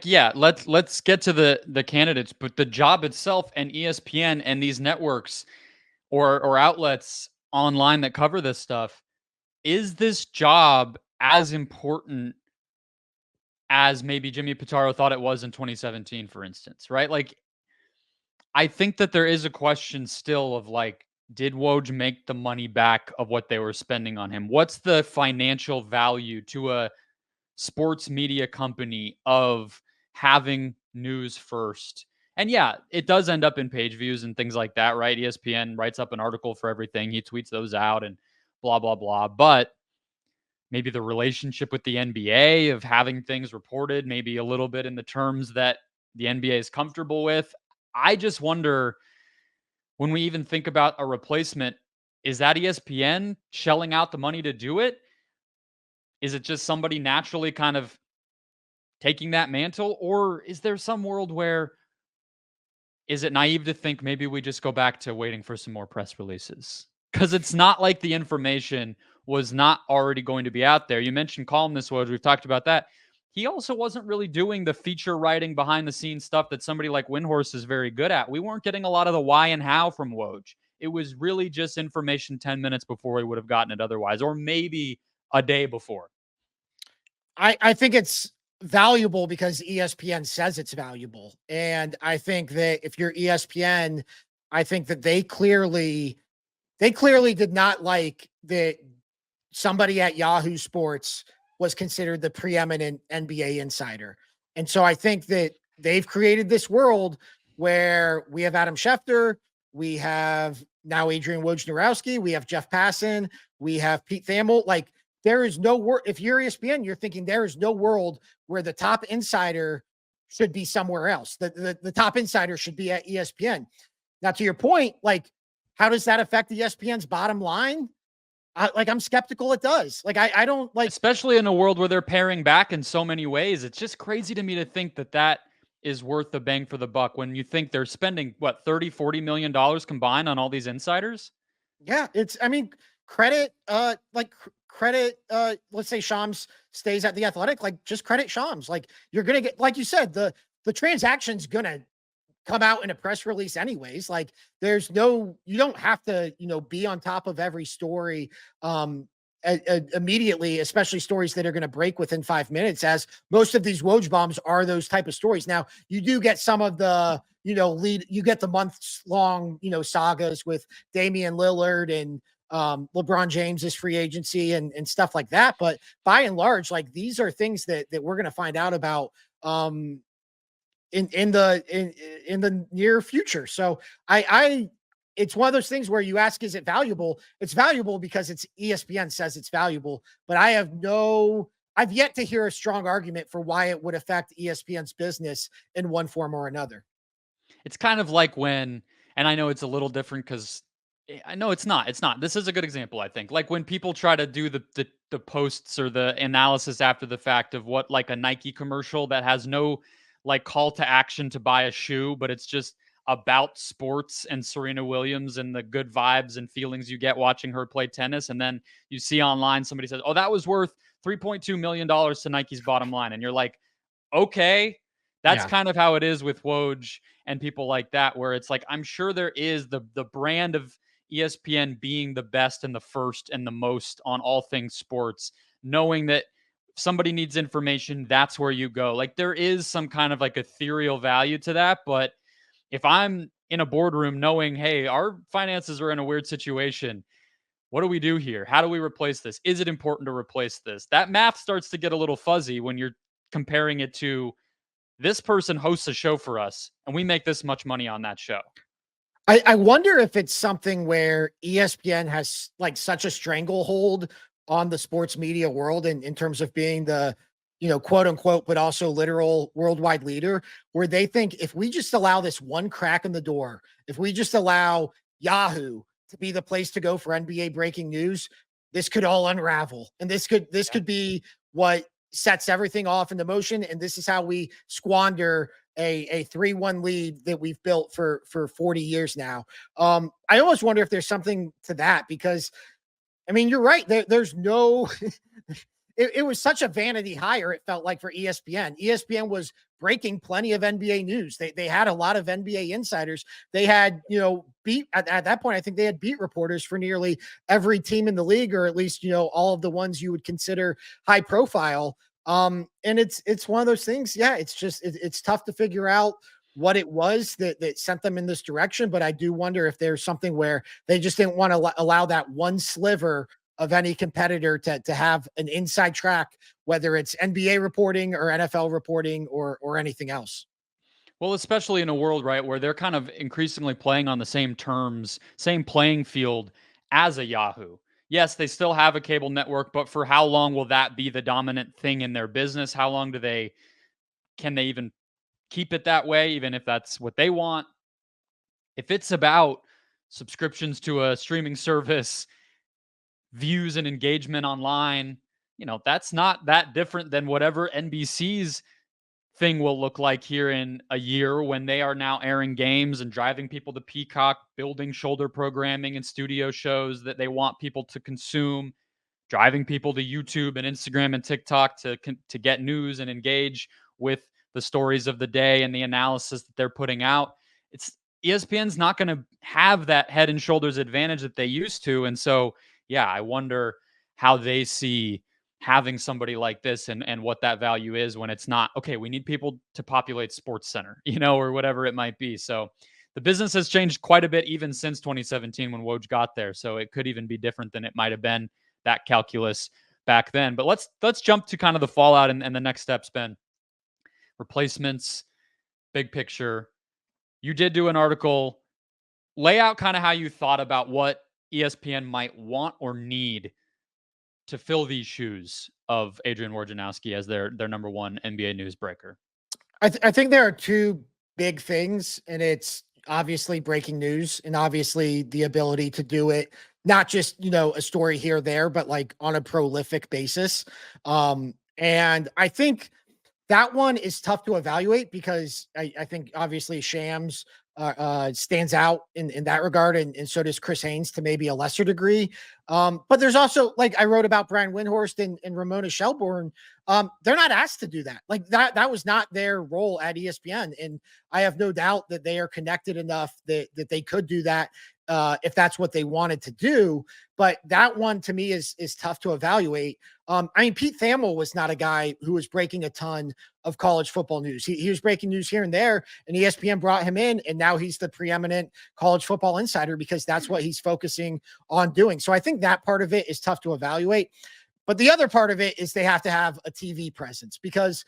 Yeah, let's get to the candidates, but the job itself and ESPN and these networks or outlets online that cover this stuff, is this job as important as maybe Jimmy Pitaro thought it was in 2017, for instance, right? Like, I think that there is a question still of like, did Woj make the money back of what they were spending on him? What's the financial value to a sports media company of having news first? And yeah, it does end up in page views and things like that, right? ESPN writes up an article for everything. He tweets those out and blah, blah, blah. But maybe the relationship with the NBA of having things reported, maybe a little bit in the terms that the NBA is comfortable with. I just wonder, when we even think about a replacement, is that ESPN shelling out the money to do it? Is it just somebody naturally kind of taking that mantle? Or is there some world where, is it naive to think maybe we just go back to waiting for some more press releases? Because it's not like the information was not already going to be out there. You mentioned columnist Woj. We've talked about that. He also wasn't really doing the feature writing behind the scenes stuff that somebody like Windhorst is very good at. We weren't getting a lot of the why and how from Woj. It was really just information 10 minutes before we would have gotten it otherwise, or maybe a day before. I think it's valuable because ESPN says it's valuable. And I think that if you're ESPN, I think that they clearly did not like that somebody at Yahoo Sports was considered the preeminent NBA insider. And so I think that they've created this world where we have Adam Schefter, we have now Adrian Wojnarowski, we have Jeff Passan, we have Pete Thamel. Like, there is no world. If you're ESPN, you're thinking there is no world where the top insider should be somewhere else. The top insider should be at ESPN. Now, to your point, like, how does that affect ESPN's bottom line? I'm skeptical it does. Like, I don't like, especially in a world where they're paring back in so many ways. It's just crazy to me to think that that is worth the bang for the buck when you think they're spending what, 30, $40 million combined on all these insiders. Yeah, credit, let's say Shams stays at the Athletic, like, just credit Shams. Like, you're going to get, like you said, the transaction's going to come out in a press release anyways. Like, you don't have to, be on top of every story immediately, especially stories that are going to break within 5 minutes, as most of these Woj bombs are those type of stories. Now, you do get some of the, you get the months long, sagas with Damian Lillard and LeBron James's free agency and stuff like that. But by and large, like, these are things that we're going to find out about in the near future. So it's one of those things where you ask, is it valuable? It's valuable because it's ESPN says it's valuable, but I've yet to hear a strong argument for why it would affect ESPN's business in one form or another. It's kind of like when, and I know it's a little different because I know it's not. This is a good example, I think. Like when people try to do the posts or the analysis after the fact of what, like, a Nike commercial that has no like call to action to buy a shoe, but it's just about sports and Serena Williams and the good vibes and feelings you get watching her play tennis. And then you see online somebody says, "Oh, that was worth $3.2 million to Nike's bottom line." And you're like, okay, that's kind of how it is with Woj and people like that, where it's like, I'm sure there is the brand of ESPN being the best and the first and the most on all things sports, knowing that if somebody needs information, that's where you go. Like, there is some kind of like ethereal value to that. But if I'm in a boardroom knowing, hey, our finances are in a weird situation, what do we do here? How do we replace this? Is it important to replace this? That math starts to get a little fuzzy when you're comparing it to, this person hosts a show for us and we make this much money on that show. I wonder if it's something where ESPN has like such a stranglehold on the sports media world in terms of being the, quote unquote, but also literal worldwide leader, where they think if we just allow this one crack in the door, if we just allow Yahoo to be the place to go for NBA breaking news, this could all unravel. And this could be what sets everything off into motion. And this is how we squander a 3-1 lead that we've built for 40 years now. I almost wonder if there's something to that, because I mean, you're right. There's no, it was such a vanity hire. It felt like for ESPN. ESPN was breaking plenty of NBA news. They had a lot of NBA insiders. They had, beat at that point, I think they had beat reporters for nearly every team in the league, or at least, all of the ones you would consider high profile. And it's one of those things. Yeah, it's just, it's tough to figure out what it was that sent them in this direction. But I do wonder if there's something where they just didn't want to allow that one sliver of any competitor to have an inside track, whether it's NBA reporting or NFL reporting or anything else. Well, especially in a world, right, where they're kind of increasingly playing on the same terms, same playing field as a Yahoo. Yes, they still have a cable network, but for how long will that be the dominant thing in their business? How long can they even keep it that way, even if that's what they want? If it's about subscriptions to a streaming service, views and engagement online, that's not that different than whatever NBC's thing will look like here in a year when they are now airing games and driving people to Peacock, building shoulder programming and studio shows that they want people to consume, driving people to YouTube and Instagram and TikTok to get news and engage with the stories of the day and the analysis that they're putting out. It's ESPN's not going to have that head and shoulders advantage that they used to. And so, yeah, I wonder how they see having somebody like this and what that value is when it's not, okay, we need people to populate Sports Center, or whatever it might be. So the business has changed quite a bit even since 2017 when Woj got there. So it could even be different than it might have been, that calculus back then. But let's jump to kind of the fallout and the next steps, Ben. Replacements, big picture. You did do an article, lay out kind of how you thought about what ESPN might want or need to fill these shoes of Adrian Wojnarowski as their number one NBA newsbreaker. I think there are two big things, and it's obviously breaking news and obviously the ability to do it, not just, a story here or there, but like on a prolific basis. And I think that one is tough to evaluate because I think obviously Shams stands out in that regard, and so does Chris Haynes to maybe a lesser degree. But there's also, like I wrote about Brian Windhorst and Ramona Shelburne. They're not asked to do that. Like that was not their role at ESPN, and I have no doubt that they are connected enough that they could do that if that's what they wanted to do. But that one to me is tough to evaluate. I mean, Pete Thamel was not a guy who was breaking a ton of college football news. He was breaking news here and there, and ESPN brought him in, and now he's the preeminent college football insider because that's what he's focusing on doing. So I think that part of it is tough to evaluate. But the other part of it is they have to have a TV presence, because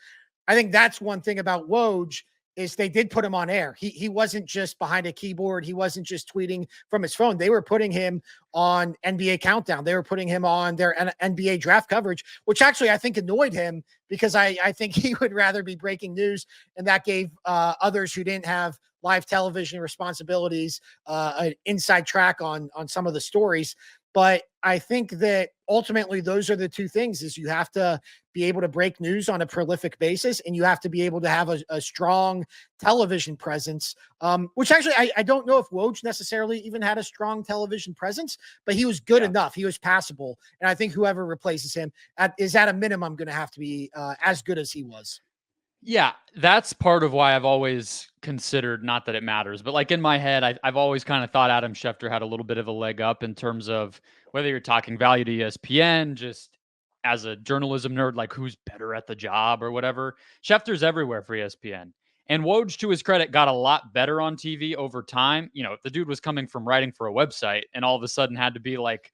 I think that's one thing about Woj is they did put him on air. He wasn't just behind a keyboard. He wasn't just tweeting from his phone. They were putting him on NBA Countdown. They were putting him on their NBA draft coverage, which actually I think annoyed him, because I think he would rather be breaking news, and that gave others who didn't have live television responsibilities an inside track on some of the stories. But I think that ultimately those are the two things: is you have to be able to break news on a prolific basis, and you have to be able to have a strong television presence, which actually I don't know if Woj necessarily even had a strong television presence, but he was good enough. He was passable. And I think whoever replaces him is at a minimum going to have to be as good as he was. Yeah, that's part of why I've always considered, not that it matters, but like in my head, I've always kind of thought Adam Schefter had a little bit of a leg up in terms of whether you're talking value to ESPN, just as a journalism nerd, like who's better at the job or whatever. Schefter's everywhere for ESPN. And Woj, to his credit, got a lot better on TV over time. The dude was coming from writing for a website and all of a sudden had to be like,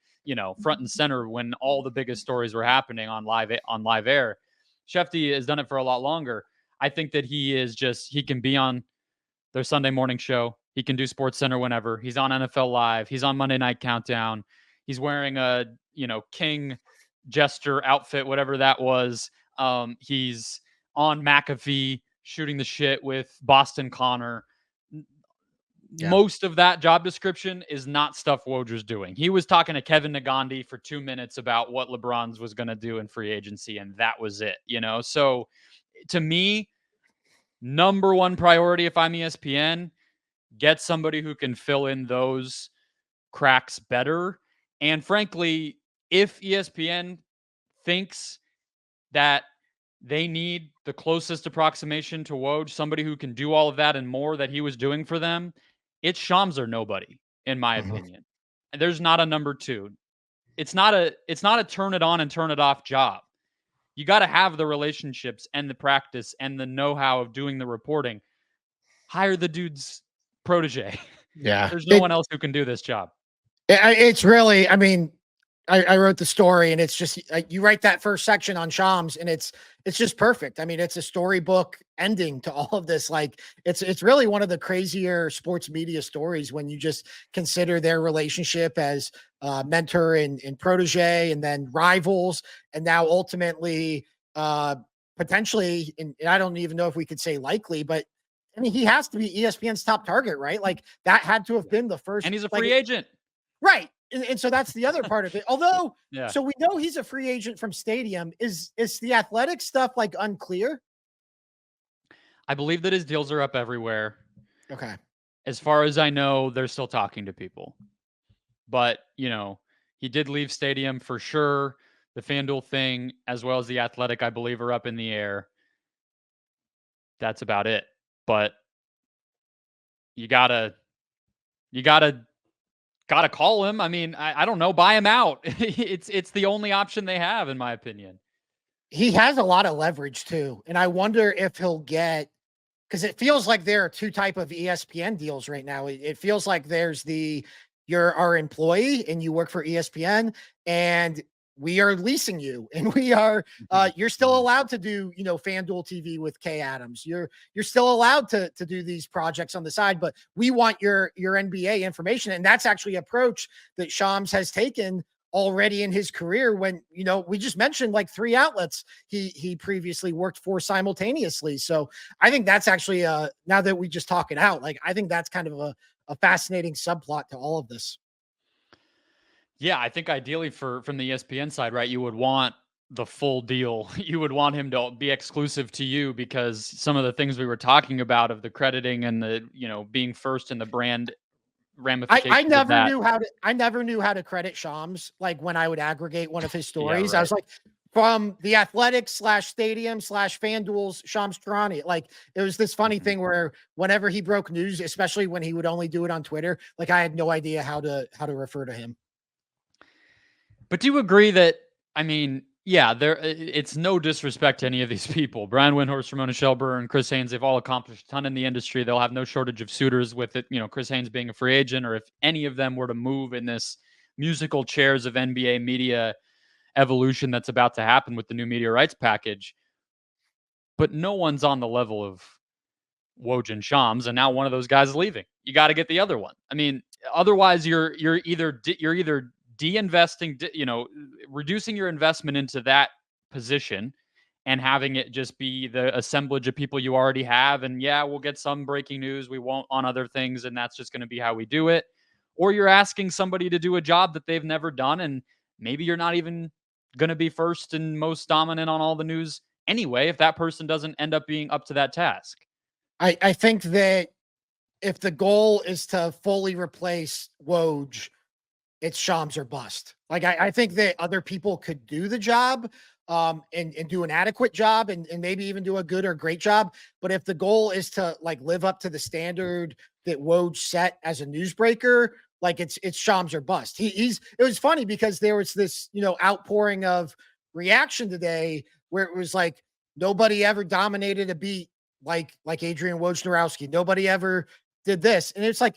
front and center when all the biggest stories were happening on live air. Shefty has done it for a lot longer. I think that he can be on their Sunday morning show. He can do Sports Center whenever. He's on NFL Live. He's on Monday Night Countdown. He's wearing a, King Jester outfit, whatever that was. He's on McAfee shooting the shit with Boston Connor. Yeah. Most of that job description is not stuff Woj's doing. He was talking to Kevin Nagandi for 2 minutes about what LeBron's was going to do in free agency, and that was it, So to me, number one priority if I'm ESPN, get somebody who can fill in those cracks better. And frankly, if ESPN thinks that they need the closest approximation to Woj, somebody who can do all of that and more that he was doing for them, it's Shams or nobody, in my Mhm. opinion. There's not a number two. It's not a turn it on and turn it off job. You got to have the relationships and the practice and the know-how of doing the reporting. Hire the dude's protege. Yeah. There's no one else who can do this job. It's really, I mean, I wrote the story and it's just, you write that first section on Shams and it's just perfect. I mean, it's a storybook ending to all of this. Like it's really one of the crazier sports media stories when you just consider their relationship as mentor and protege, and then rivals. And now ultimately, potentially, and I don't even know if we could say likely, but I mean, he has to be ESPN's top target, right? Like that had to have been the first, And he's a like, free agent. right. And so that's the other part of it. Although, Yeah. so we know he's a free agent from Stadium. Is the athletic stuff like unclear? I believe that his deals are up everywhere. Okay. As far as I know, they're still talking to people. But, he did leave Stadium for sure. The FanDuel thing, as well as the Athletic, I believe, are up in the air. That's about it. But you gotta call him. I mean, I don't know, buy him out. It's the only option they have, in my opinion. He has a lot of leverage too. And I wonder if he'll get, because it feels like there are two type of ESPN deals right now. It feels like there's you're our employee and you work for ESPN, and we are leasing you, and we are you're still allowed to do, FanDuel TV with Kay Adams. You're still allowed to do these projects on the side, but we want your NBA information. And that's actually an approach that Shams has taken already in his career, when we just mentioned like 3 outlets he previously worked for simultaneously. So I think that's actually now that we just talk it out, like I think that's kind of a fascinating subplot to all of this. Yeah, I think ideally from the ESPN side, right, you would want the full deal. You would want him to be exclusive to you, because some of the things we were talking about of the crediting and the, being first in the brand I ramifications of never that. knew how to credit Shams. Like when I would aggregate one of his Yeah, stories, I right. was like, from the Athletic slash Stadium slash FanDuel's Shams Charania. Like it was this funny Mhm. thing where whenever he broke news, especially when he would only do it on Twitter, like I had no idea how to refer to him. But do you agree that, I mean, yeah, it's no disrespect to any of these people. Brian Windhorst, Ramona Shelburne, Chris Haynes, they've all accomplished a ton in the industry. They'll have no shortage of suitors with it. Chris Haynes being a free agent, or if any of them were to move in this musical chairs of NBA media evolution that's about to happen with the new media rights package. But no one's on the level of Woj and Shams, and now one of those guys is leaving. You got to get the other one. I mean, otherwise you're either de-investing, reducing your investment into that position and having it just be the assemblage of people you already have. And yeah, we'll get some breaking news. We won't on other things, and that's just going to be how we do it. Or you're asking somebody to do a job that they've never done, and maybe you're not even going to be first and most dominant on all the news anyway if that person doesn't end up being up to that task. I think that if the goal is to fully replace Woj, it's Shams or bust. Like I think that other people could do the job, and do an adequate job, and maybe even do a good or great job. But if the goal is to like live up to the standard that Woj set as a newsbreaker, like it's Shams or bust. It was funny because there was this, outpouring of reaction today where it was like nobody ever dominated a beat like Adrian Wojnarowski. Nobody ever did this. And it's like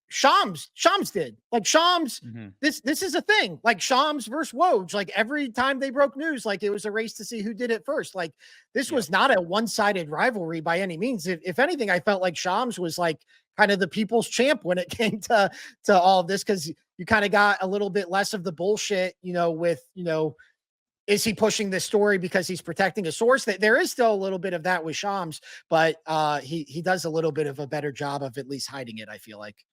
Shams did. Like Shams, Mm-hmm. this is a thing. Like Shams versus Woj. Like every time they broke news, like it was a race to see who did it first. Like this was not a one-sided rivalry by any means. If anything, I felt like Shams was like kind of the people's champ when it came to all of this, because you kind of got a little bit less of the bullshit, with is he pushing this story because he's protecting a source? That there is still a little bit of that with Shams, but he does a little bit of a better job of at least hiding it, I feel like.